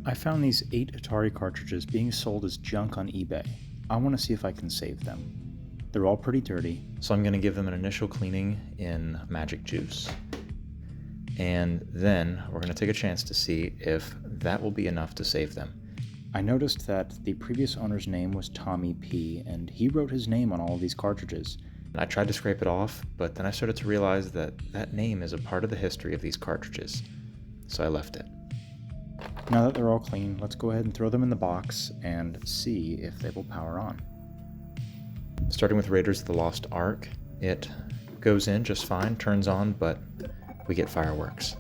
I found these 8 Atari cartridges being sold as junk on eBay. I want to see if I can save them. They're all pretty dirty, so I'm going to give them an initial cleaning in magic juice. And then we're going to take a chance to see if that will be enough to save them. I noticed that the previous owner's name was Tommy P, and he wrote his name on all of these cartridges. I tried to scrape it off, but then I started to realize that that name is a part of the history of these cartridges, so I left it. Now that they're all clean, let's go ahead and throw them in the box and see if they will power on. Starting with Raiders of the Lost Ark, it goes in just fine, turns on, but we get fireworks.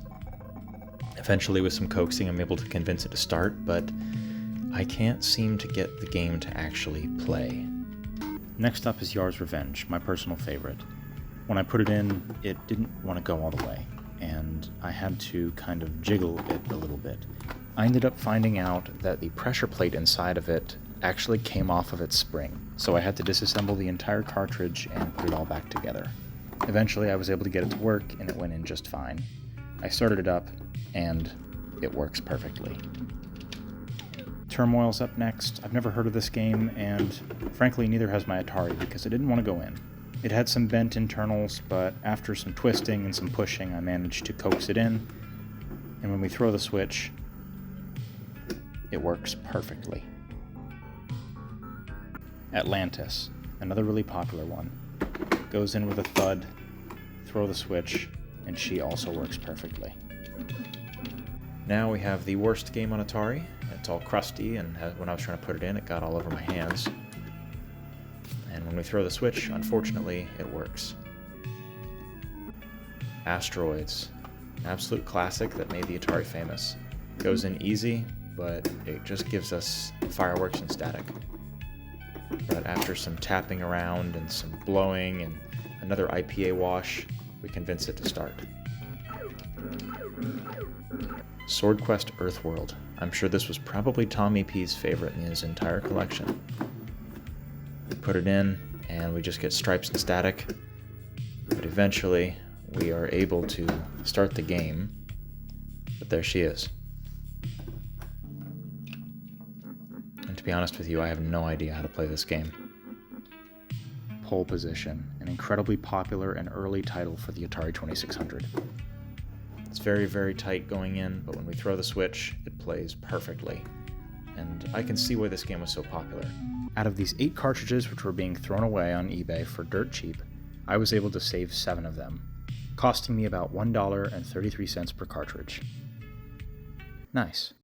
Eventually, with some coaxing, I'm able to convince it to start, but I can't seem to get the game to actually play. Next up is Yar's Revenge, my personal favorite. When I put it in, it didn't want to go all the way, and I had to kind of jiggle it a little bit. I ended up finding out that the pressure plate inside of it actually came off of its spring, so I had to disassemble the entire cartridge and put it all back together. Eventually I was able to get it to work, and it went in just fine. I started it up, and it works perfectly. Turmoil's up next. I've never heard of this game, and frankly neither has my Atari because it didn't want to go in. It had some bent internals, but after some twisting and some pushing I managed to coax it in, and when we throw the switch, it works perfectly. Atlantis, another really popular one. Goes in with a thud, throw the switch, and she also works perfectly. Now we have the worst game on Atari. It's all crusty, and when I was trying to put it in, it got all over my hands. And when we throw the switch, unfortunately, it works. Asteroids, an absolute classic that made the Atari famous. Goes in easy, but it just gives us fireworks and static. But after some tapping around and some blowing and another IPA wash, we convince it to start. Sword Quest Earthworld. I'm sure this was probably Tommy P's favorite in his entire collection. We put it in, and we just get stripes and static, but eventually we are able to start the game, but there she is. And to be honest with you, I have no idea how to play this game. Pole Position, an incredibly popular and early title for the Atari 2600. It's very, very tight going in, but when we throw the switch, it plays perfectly. And I can see why this game was so popular. Out of these 8 cartridges which were being thrown away on eBay for dirt cheap, I was able to save 7 of them, costing me about $1.33 per cartridge. Nice.